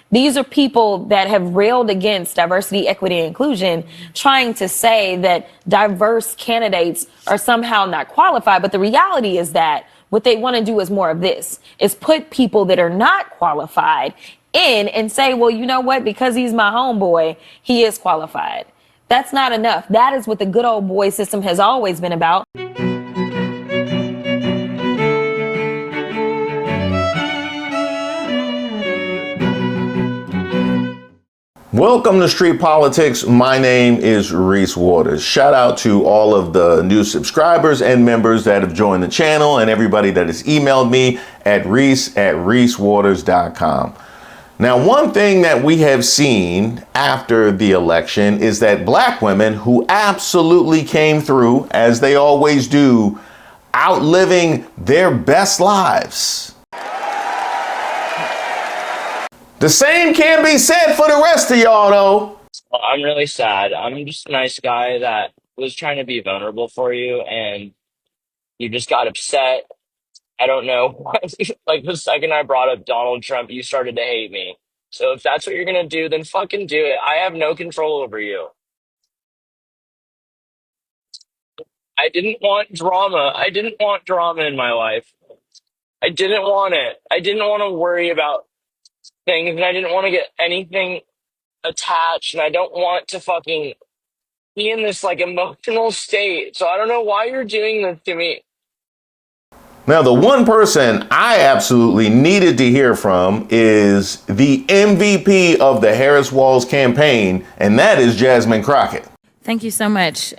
These are people that have railed against diversity, equity, and inclusion, trying to say that diverse candidates are somehow not qualified. But the reality is that what they want to do is more of this, is put people that are not qualified in and say, well, you know what, because he's my homeboy, he is qualified. That's not enough. That is what the good old boy system has always been about. Welcome to Street Politics. My name is Reese Waters. Shout out to all of the new subscribers and members that have joined the channel and everybody that has emailed me at reese@reesewaters.com. Now, one thing that we have seen after the election is that black women who absolutely came through, as they always do, outliving their best lives. The same can't be said for the rest of y'all, though. Well, I'm really sad. I'm just a nice guy that was trying to be vulnerable for you, and you just got upset. I don't know. Like, the second I brought up Donald Trump, you started to hate me. So if that's what you're going to do, then fucking do it. I have no control over you. I didn't want drama. I didn't want drama in my life. I didn't want it. I didn't want to worry about things, and I didn't want to get anything attached, and I don't want to fucking be in this like emotional state. So I don't know why you're doing this to me. Now, the one person I absolutely needed to hear from is the MVP of the Harris Walls campaign, and that is Jasmine Crockett. Thank you so much.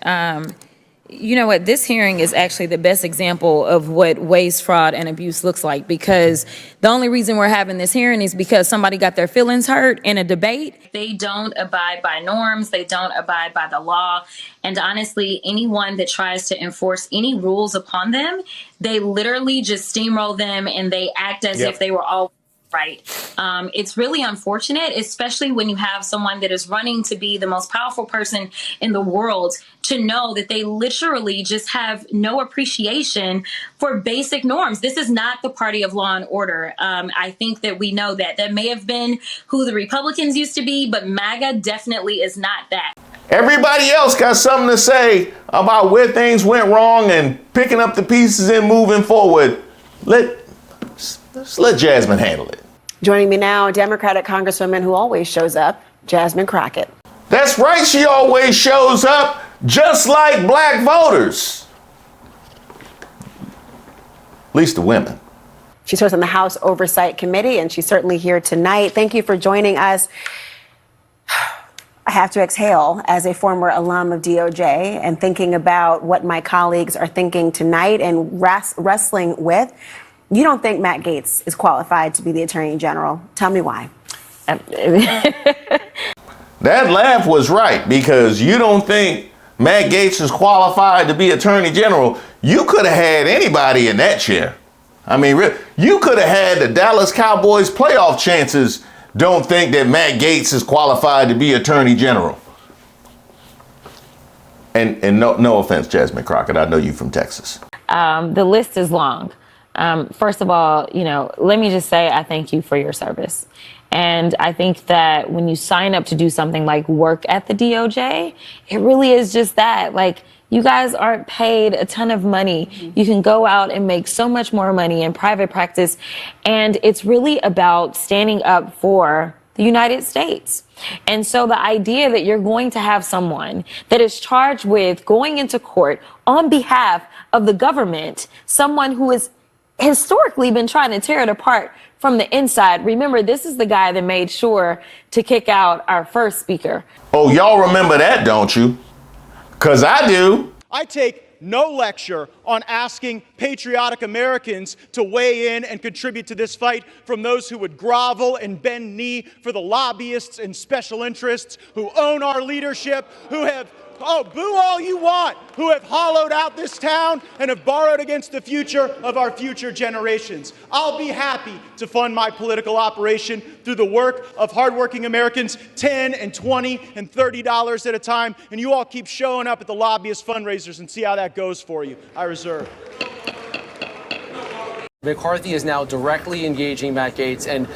You know what? This hearing is actually the best example of what waste, fraud, and abuse looks like, because the only reason we're having this hearing is because somebody got their feelings hurt in a debate. They don't abide by norms. They don't abide by the law. And honestly, anyone that tries to enforce any rules upon them, they literally just steamroll them and they act as if they were all right. It's really unfortunate, especially when you have someone that is running to be the most powerful person in the world, to know that they literally just have no appreciation for basic norms. This is not the party of law and order. I think that we know that. That may have been who the Republicans used to be, but MAGA definitely is not that. Everybody else got something to say about where things went wrong and picking up the pieces and moving forward. Let's let Jasmine handle it. Joining me now, Democratic Congresswoman who always shows up, Jasmine Crockett. That's right, she always shows up, just like black voters. At least the women. She serves on the House Oversight Committee, and she's certainly here tonight. Thank you for joining us. I have to exhale as a former alum of DOJ and thinking about what my colleagues are thinking tonight and wrestling with. You don't think Matt Gaetz is qualified to be the Attorney General. Tell me why. That laugh was right, because you don't think Matt Gaetz is qualified to be Attorney General. You could have had anybody in that chair. I mean, you could have had the Dallas Cowboys playoff chances. Don't think that Matt Gaetz is qualified to be Attorney General. And no offense, Jasmine Crockett, I know you from Texas. The list is long. First of all, let me just say I thank you for your service. And I think that when you sign up to do something like work at the DOJ, it really is just that. Like, you guys aren't paid a ton of money. You can go out and make so much more money in private practice. And it's really about standing up for the United States. And so the idea that you're going to have someone that is charged with going into court on behalf of the government, someone who has historically been trying to tear it apart from the inside. Remember, this is the guy that made sure to kick out our first speaker. Oh, y'all remember that, don't you? 'Cause I do. I take no lecture on asking patriotic Americans to weigh in and contribute to this fight from those who would grovel and bend knee for the lobbyists and special interests who own our leadership, who have boo all you want, who have hollowed out this town and have borrowed against the future of our future generations. I'll be happy to fund my political operation through the work of hardworking Americans, $10 and $20 and $30 at a time, and you all keep showing up at the lobbyist fundraisers and see how that goes for you. I reserve. McCarthy is now directly engaging Matt Gaetz, and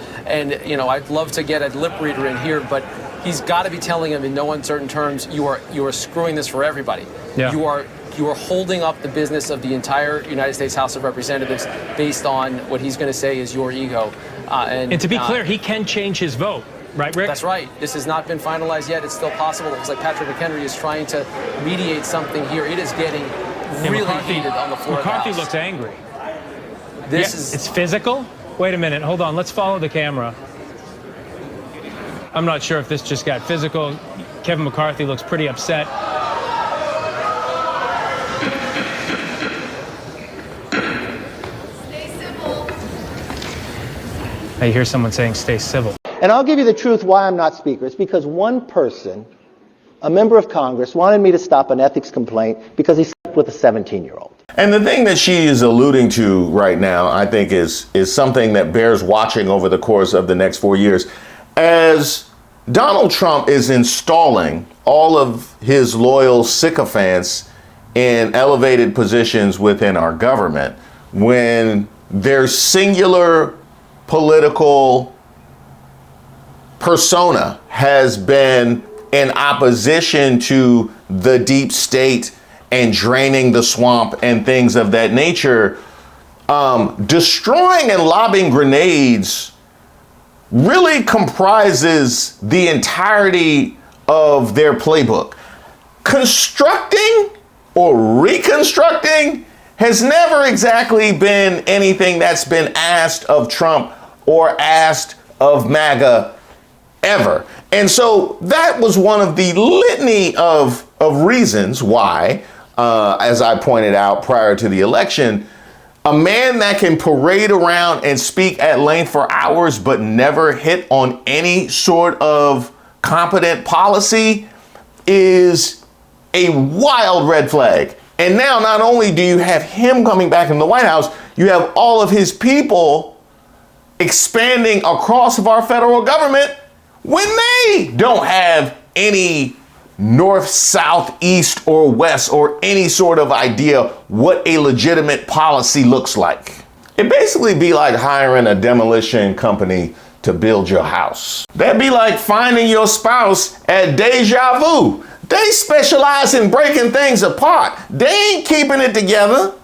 you know, I'd love to get a lip reader in here, but he's got to be telling him in no uncertain terms, you are screwing this for everybody. Yeah. You are holding up the business of the entire United States House of Representatives based on what he's going to say is your ego. And to be clear, he can change his vote, right, Rick? That's right. This has not been finalized yet. It's still possible. It looks like Patrick McHenry is trying to mediate something here. It is getting really heated on the floor McCarthy of the House. looks angry. It's physical? Wait a minute. Hold on. Let's follow the camera. I'm not sure if this just got physical. Kevin McCarthy looks pretty upset. I hear someone saying stay civil. And I'll give you the truth why I'm not speaker. It's because one person, a member of Congress, wanted me to stop an ethics complaint because he slept with a 17-year-old. And the thing that she is alluding to right now, I think, is something that bears watching over the course of the next 4 years. As Donald Trump is installing all of his loyal sycophants in elevated positions within our government, when their singular political persona has been in opposition to the deep state and draining the swamp and things of that nature, destroying and lobbing grenades really comprises the entirety of their playbook. Constructing or reconstructing has never exactly been anything that's been asked of Trump or asked of Maga ever. And so that was one of the litany of reasons why, as I pointed out prior to the election, a man that can parade around and speak at length for hours but never hit on any sort of competent policy is a wild red flag. And now not only do you have him coming back in the White House, you have all of his people expanding across of our federal government when they don't have any north, south, east, or west, or any sort of idea what a legitimate policy looks like. It basically be like hiring a demolition company to build your house. That'd be like finding your spouse at Deja Vu. They specialize in breaking things apart. They ain't keeping it together.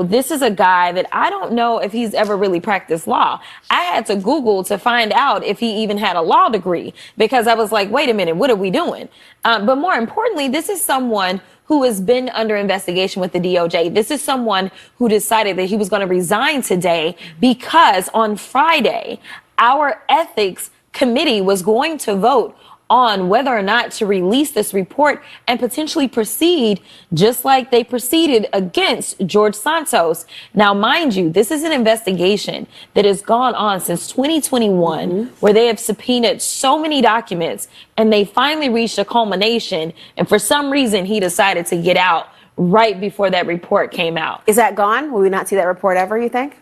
This is a guy that I don't know if he's ever really practiced law. I had to Google to find out if he even had a law degree because I was like, wait a minute, what are we doing? But more importantly, this is someone who has been under investigation with the DOJ. This is someone who decided that he was going to resign today because on Friday, our ethics committee was going to vote on whether or not to release this report and potentially proceed just like they proceeded against George Santos. Now, mind you, this is an investigation that has gone on since 2021, where they have subpoenaed so many documents and they finally reached a culmination. And for some reason, he decided to get out right before that report came out. Is that gone? Will we not see that report ever, you think?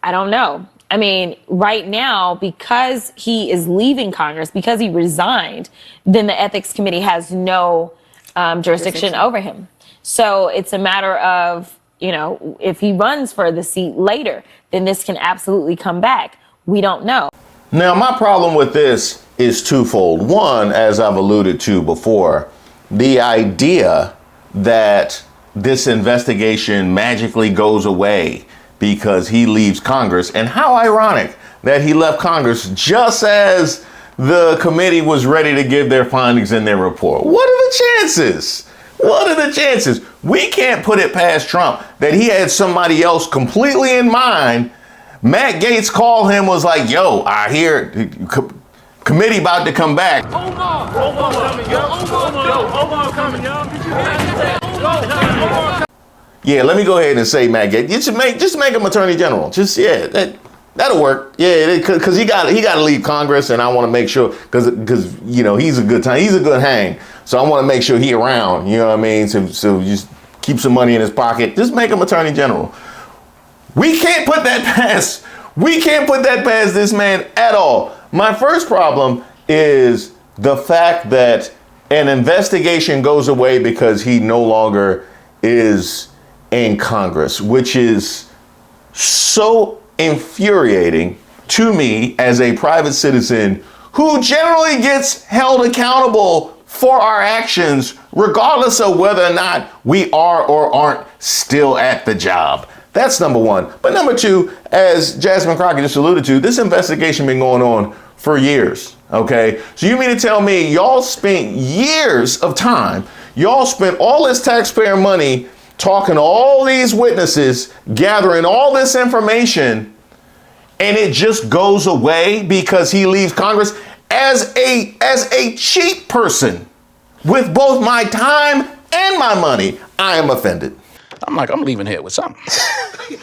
I don't know. I mean, right now, because he is leaving Congress, because he resigned, then the ethics committee has no jurisdiction over him. So it's a matter of, if he runs for the seat later, then this can absolutely come back. We don't know. Now, my problem with this is twofold. One, as I've alluded to before, the idea that this investigation magically goes away because he leaves Congress, and how ironic that he left Congress just as the committee was ready to give their findings in their report. What are the chances? What are the chances? We can't put it past Trump that he had somebody else completely in mind. Matt Gaetz called him, was like, yo, I hear committee about to come back. Omar coming, y'all. Yeah, let me go ahead and say, Matt Gaetz, just make him Attorney General. That'll work. Yeah, because he got to leave Congress, and I want to make sure because he's a good time. He's a good hang. So I want to make sure he around. You know what I mean? So just keep some money in his pocket. Just make him Attorney General. We can't put that past. We can't put that past this man at all. My first problem is the fact that an investigation goes away because he no longer is in Congress, which is so infuriating to me as a private citizen who generally gets held accountable for our actions, regardless of whether or not we are or aren't still at the job. That's number one. But number two, as Jasmine Crockett just alluded to, this investigation been going on for years, okay? So you mean to tell me y'all spent years of time, y'all spent all this taxpayer money talking to all these witnesses, gathering all this information, and it just goes away because he leaves Congress? As a cheap person with both my time and my money, I am offended. I'm leaving here with something. You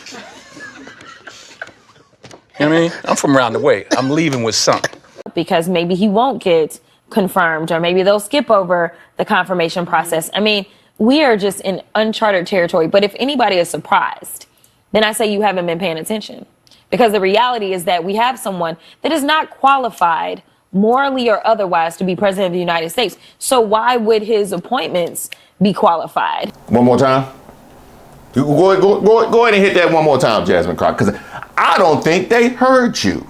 know what I mean? I'm from around the way. I'm leaving with something. Because maybe he won't get confirmed, or maybe they'll skip over the confirmation process. I mean, we are just in uncharted territory. But if anybody is surprised, then I say you haven't been paying attention. Because the reality is that we have someone that is not qualified morally or otherwise to be president of the United States. So why would his appointments be qualified? One more time. Go ahead and hit that one more time, Jasmine Crockett, because I don't think they heard you.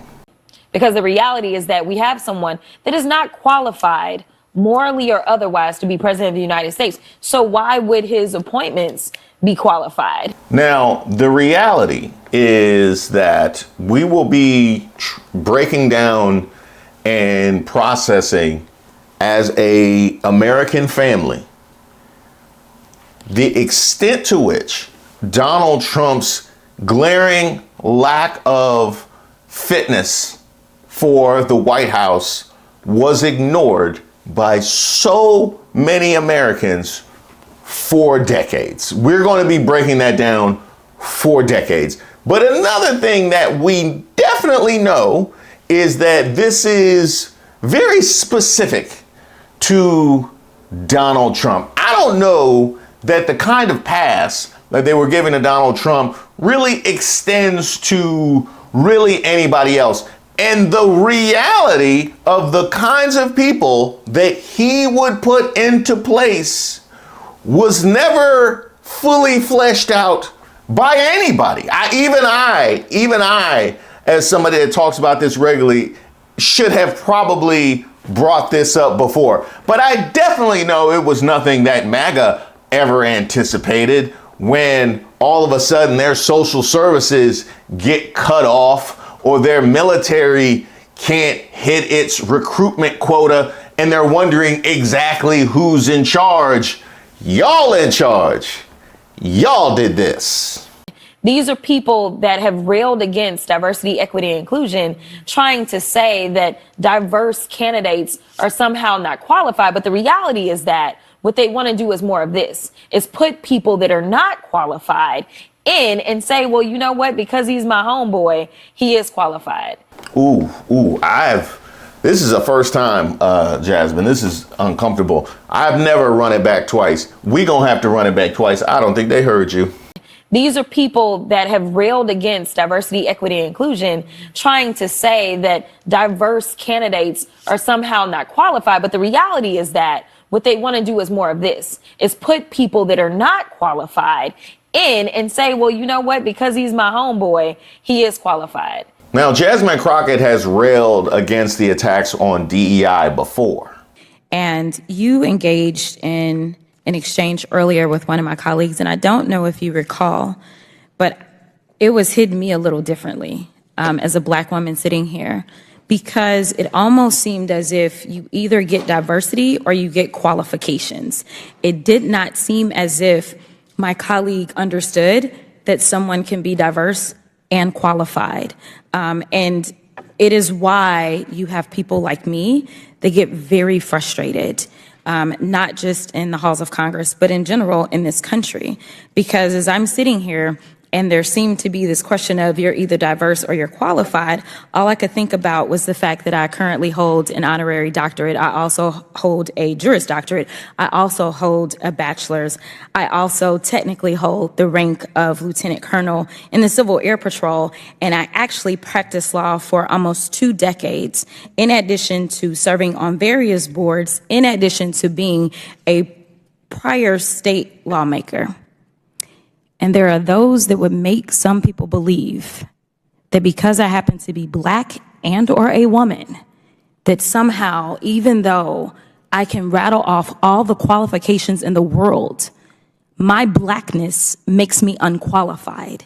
Because the reality is that we have someone that is not qualified morally or otherwise to be president of the United States. So why would his appointments be qualified? Now, the reality is that we will be breaking down and processing as a American family the extent to which Donald Trump's glaring lack of fitness for the White House was ignored by so many Americans for decades. We're going to be breaking that down for decades. But another thing that we definitely know is that this is very specific to Donald Trump. I don't know that the kind of pass that they were giving to Donald Trump really extends to really anybody else. And the reality of the kinds of people that he would put into place was never fully fleshed out by anybody. Even I, as somebody that talks about this regularly, should have probably brought this up before. But I definitely know it was nothing that Maga ever anticipated when all of a sudden their social services get cut off or their military can't hit its recruitment quota and they're wondering exactly who's in charge. Y'all in charge. Y'all did this. These are people that have railed against diversity, equity, and inclusion, trying to say that diverse candidates are somehow not qualified. But the reality is that what they want to do is more of this, is put people that are not qualified in and say, well, you know what? Because he's my homeboy, he is qualified. This is a first time, Jasmine. This is uncomfortable. I've never run it back twice. We gonna have to run it back twice. I don't think they heard you. These are people that have railed against diversity, equity, and inclusion, trying to say that diverse candidates are somehow not qualified. But the reality is that what they want to do is more of this, is put people that are not qualified in and say, well, you know what? Because he's my homeboy, he is qualified. Now, Jasmine Crockett has railed against the attacks on DEI before. And you engaged in an exchange earlier with one of my colleagues, and I don't know if you recall, but it was hitting me a little differently as a Black woman sitting here, because it almost seemed as if you either get diversity or you get qualifications. It did not seem as if my colleague understood that someone can be diverse and qualified. And it is why you have people like me that get very frustrated, not just in the halls of Congress, but in general in this country. Because as I'm sitting here and there seemed to be this question of you're either diverse or you're qualified, all I could think about was the fact that I currently hold an honorary doctorate. I also hold a Juris Doctorate. I also hold a bachelor's. I also technically hold the rank of Lieutenant Colonel in the Civil Air Patrol, and I actually practiced law for almost 2 decades, in addition to serving on various boards, in addition to being a prior state lawmaker. And there are those that would make some people believe that because I happen to be black and or a woman, that somehow, even though I can rattle off all the qualifications in the world, my blackness makes me unqualified.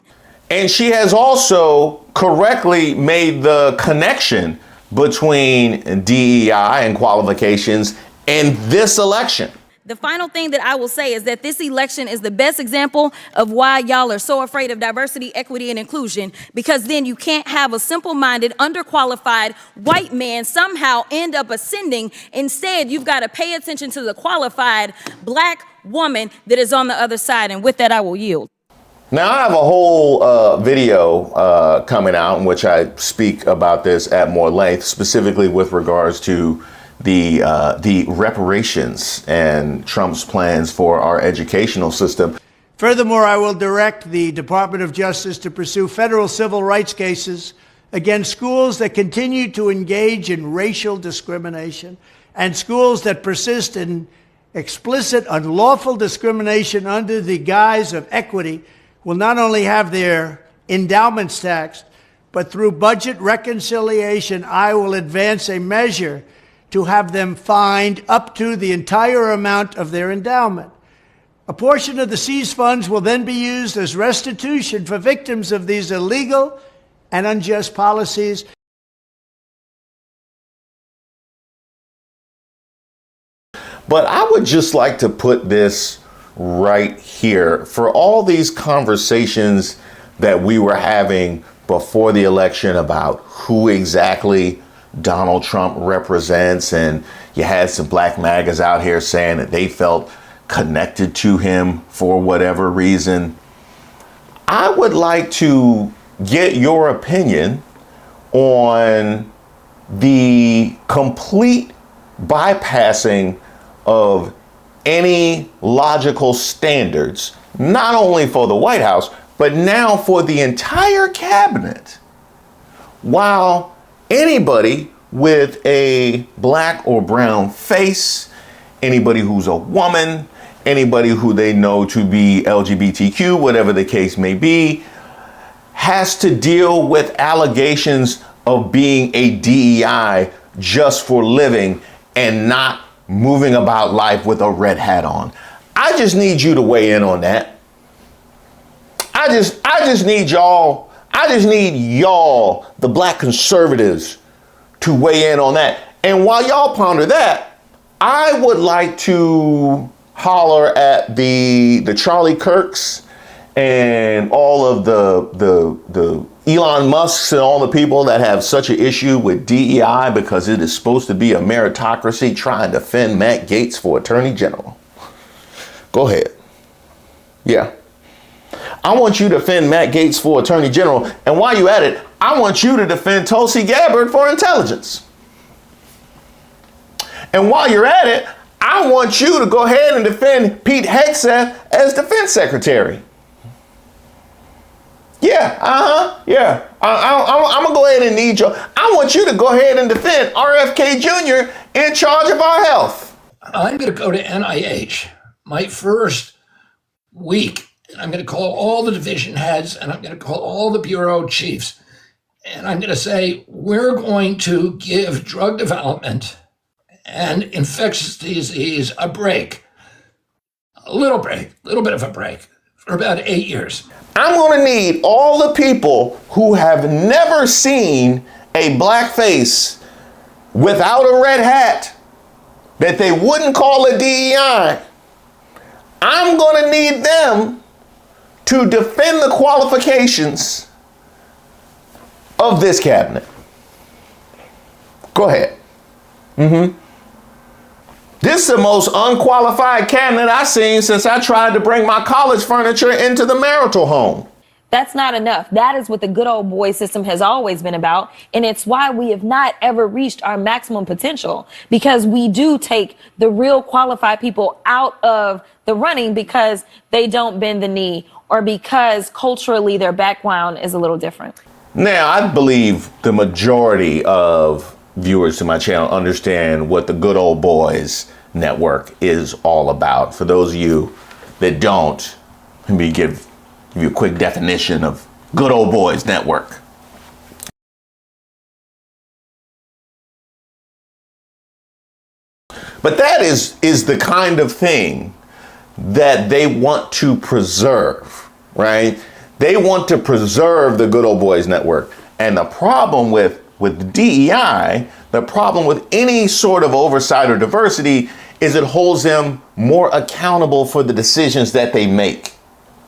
And she has also correctly made the connection between DEI and qualifications and this election. The final thing that I will say is that this election is the best example of why y'all are so afraid of diversity, equity, and inclusion, because then you can't have a simple-minded, underqualified white man somehow end up ascending. Instead, you've got to pay attention to the qualified black woman that is on the other side. And with that, I will yield. Now, I have a whole video coming out in which I speak about this at more length, specifically with regards to the reparations and Trump's plans for our educational system. Furthermore, I will direct the Department of Justice to pursue federal civil rights cases against schools that continue to engage in racial discrimination and schools that persist in explicit, unlawful discrimination under the guise of equity will not only have their endowments taxed, but through budget reconciliation, I will advance a measure to have them fined up to the entire amount of their endowment. A portion of the seized funds will then be used as restitution for victims of these illegal and unjust policies. But I would just like to put this right here. For all these conversations that we were having before the election about who exactly Donald Trump represents, and you had some black Magas out here saying that they felt connected to him for whatever reason, I would like to get your opinion on the complete bypassing of any logical standards, not only for the White House, but now for the entire cabinet. While anybody with a black or brown face, anybody who's a woman, anybody who they know to be LGBTQ, whatever the case may be, has to deal with allegations of being a DEI just for living and not moving about life with a red hat on. I just need you to weigh in on that. I just need y'all, the black conservatives, to weigh in on that. And while y'all ponder that, I would like to holler at the Charlie Kirks and all of the Elon Musks and all the people that have such an issue with DEI because it is supposed to be a meritocracy trying to defend Matt Gaetz for Attorney General. Go ahead. Yeah. I want you to defend Matt Gaetz for Attorney General. And while you're at it, I want you to defend Tulsi Gabbard for intelligence. And while you're at it, I want you to go ahead and defend Pete Hegseth as Defense Secretary. Yeah, yeah. I'm going to go ahead and need you. I want you to go ahead and defend RFK Jr. in charge of our health. I'm going to go to NIH. My first week, I'm going to call all the division heads and I'm going to call all the bureau chiefs. And I'm going to say, we're going to give drug development and infectious disease a break. A little bit of a break for about 8 years. I'm going to need all the people who have never seen a black face without a red hat that they wouldn't call a DEI. I'm going to need them to defend the qualifications of this cabinet. Go ahead. This is the most unqualified cabinet I've seen since I tried to bring my college furniture into the marital home. That's not enough. That is what the good old boy system has always been about. And it's why we have not ever reached our maximum potential, because we do take the real qualified people out of the running because they don't bend the knee or because culturally their background is a little different. Now, I believe the majority of viewers to my channel understand what the Good Old Boys Network is all about. For those of you that don't, let me give Give you a quick definition of good old boys network. But that is the kind of thing that they want to preserve, right? They want to preserve the good old boys network. And the problem with DEI, the problem with any sort of oversight or diversity is it holds them more accountable for the decisions that they make.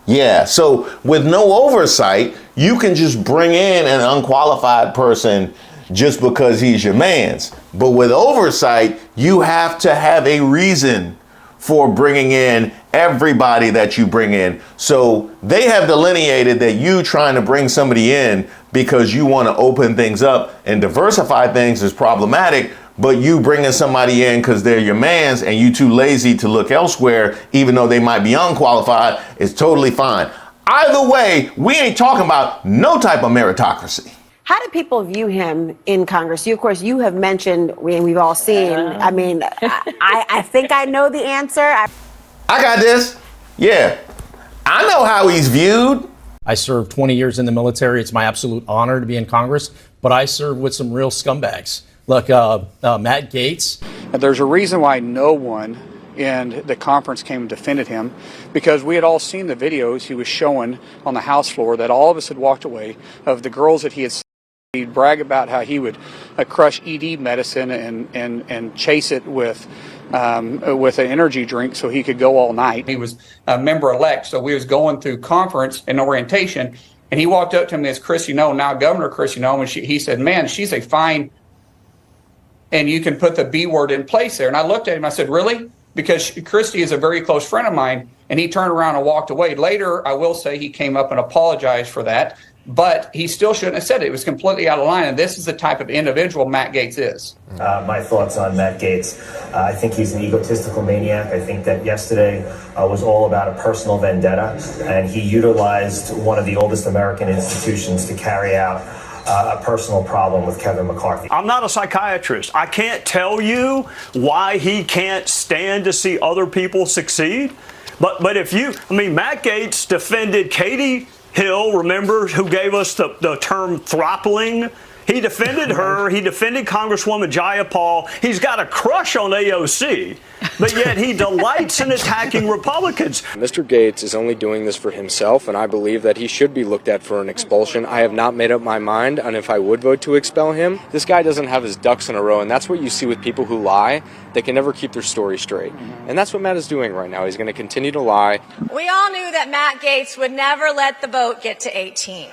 Yeah, so with no oversight, you can just bring in an unqualified person just because he's your man's. But with oversight, you have to have a reason for bringing in everybody that you bring in. So they have delineated that you trying to bring somebody in because you want to open things up and diversify things is problematic, but you bringing somebody in because they're your mans and you too lazy to look elsewhere, even though they might be unqualified, is totally fine. Either way, we ain't talking about no type of meritocracy. How do people view him in Congress? You, of course, you have mentioned, we've all seen, I mean, I think I know the answer. I got this. Yeah. I know how he's viewed. I served 20 years in the military. It's my absolute honor to be in Congress, but I served with some real scumbags. Look, Matt Gaetz. There's a reason why no one in the conference came and defended him, because we had all seen the videos he was showing on the House floor that all of us had walked away of the girls that he had seen. He'd brag about how he would crush ED medicine and chase it with an energy drink so he could go all night. He was a member-elect, so we was going through conference and orientation, and he walked up to me as Christy Nolan, now Governor Christy Nolan, and he said, "Man, she's a fine," and you can put the B word in place there. And I looked at him, I said, "Really?" Because Christy is a very close friend of mine, and he turned around and walked away. Later, I will say he came up and apologized for that. But he still shouldn't have said it. It was completely out of line. And this is the type of individual Matt Gaetz is. My thoughts on Matt Gaetz. I think he's an egotistical maniac. I think that yesterday was all about a personal vendetta. And he utilized one of the oldest American institutions to carry out a personal problem with Kevin McCarthy. I'm not a psychiatrist. I can't tell you why he can't stand to see other people succeed. But Matt Gaetz defended Katie Hill, remember, who gave us the term throttling? He defended her. He defended Congresswoman Jayapal. He's got a crush on AOC, but yet he delights in attacking Republicans. Mr. Gaetz is only doing this for himself, and I believe that he should be looked at for an expulsion. I have not made up my mind on if I would vote to expel him. This guy doesn't have his ducks in a row, and that's what you see with people who lie. They can never keep their story straight. And that's what Matt is doing right now. He's going to continue to lie. We all knew that Matt Gaetz would never let the vote get to 18.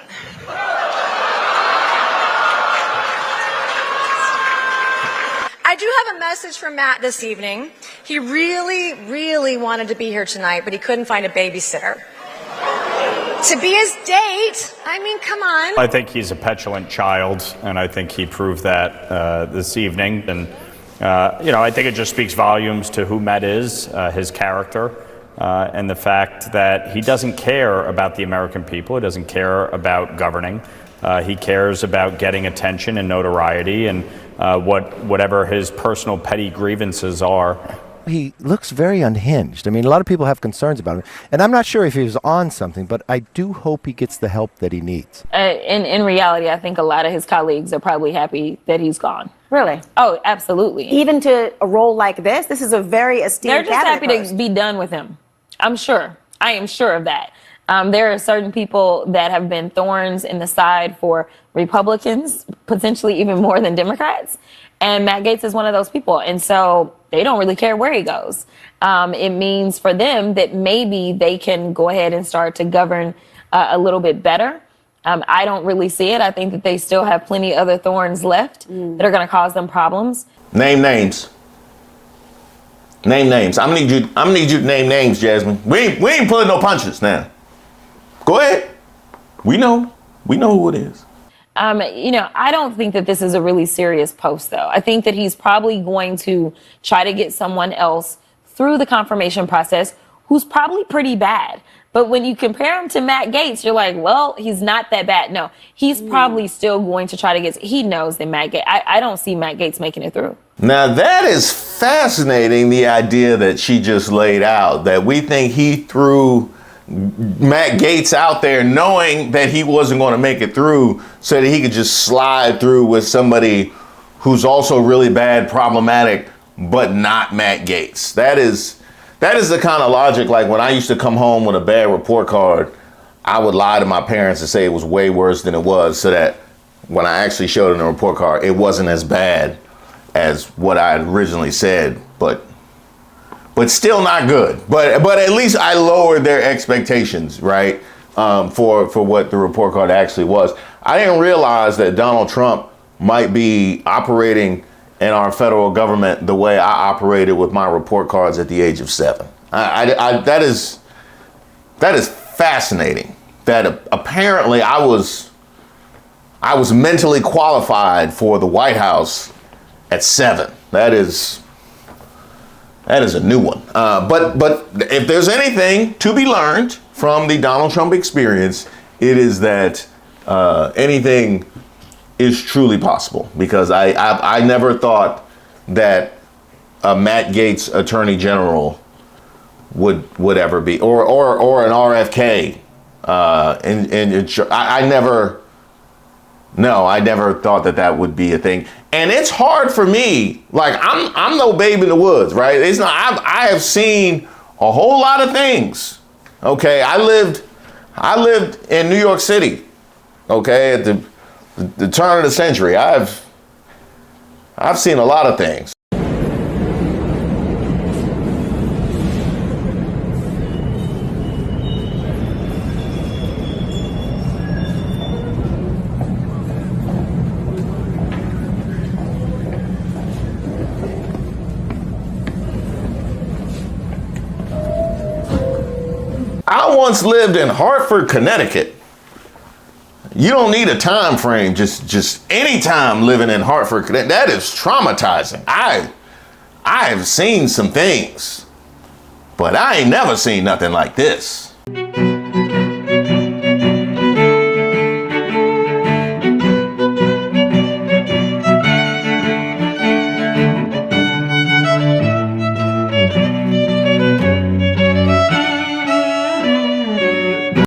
I do have a message for Matt this evening. He really, really wanted to be here tonight, but he couldn't find a babysitter. To be his date, I mean, come on. I think he's a petulant child, and I think he proved that this evening. And, I think it just speaks volumes to who Matt is, his character, and the fact that he doesn't care about the American people. He doesn't care about governing. He cares about getting attention and notoriety and whatever his personal petty grievances are. He looks very unhinged. I mean, a lot of people have concerns about him. And I'm not sure if he was on something, but I do hope he gets the help that he needs. In reality, I think a lot of his colleagues are probably happy that he's gone. Really? Oh, absolutely. Even to a role like this is a very esteemed They're just happy post. to be done with him. I'm sure. I am sure of that. There are certain people that have been thorns in the side for Republicans, potentially even more than Democrats. And Matt Gaetz is one of those people. And so they don't really care where he goes. It means for them that maybe they can go ahead and start to govern a little bit better. I don't really see it. I think that they still have plenty other thorns left that are going to cause them problems. Name names. Name names. I'm gonna need you to name names, Jasmine. We ain't pulling no punches now. Go ahead. We know who it is. I don't think that this is a really serious post, though. I think that he's probably going to try to get someone else through the confirmation process who's probably pretty bad. But when you compare him to Matt Gaetz, you're like, well, he's not that bad. No, he's probably still going to try to get. He knows that Matt Gaetz. I don't see Matt Gaetz making it through. Now, that is fascinating, the idea that she just laid out, that we think he threw Matt Gaetz out there knowing that he wasn't going to make it through so that he could just slide through with somebody who's also really bad, problematic, but not Matt Gaetz. That is the kind of logic, like when I used to come home with a bad report card, I would lie to my parents and say it was way worse than it was so that when I actually showed them the report card, it wasn't as bad as what I had originally said, but still not good. But at least I lowered their expectations, right? For what the report card actually was. I didn't realize that Donald Trump might be operating in our federal government the way I operated with my report cards at the age of 7. That is fascinating. That apparently I was mentally qualified for the White House at 7. That is a new one. But if there's anything to be learned from the Donald Trump experience, it is that anything is truly possible. Because I never thought that a Matt Gaetz Attorney General would ever be, or an RFK. I never thought that would be a thing. And it's hard for me. Like I'm no babe in the woods, right? It's not. I have seen a whole lot of things. Okay, I lived in New York City. Okay, at the turn of the century, I've seen a lot of things. I once lived in Hartford, Connecticut. You don't need a time frame, just any time living in Hartford, Connecticut. That is traumatizing. I have seen some things, but I ain't never seen nothing like this.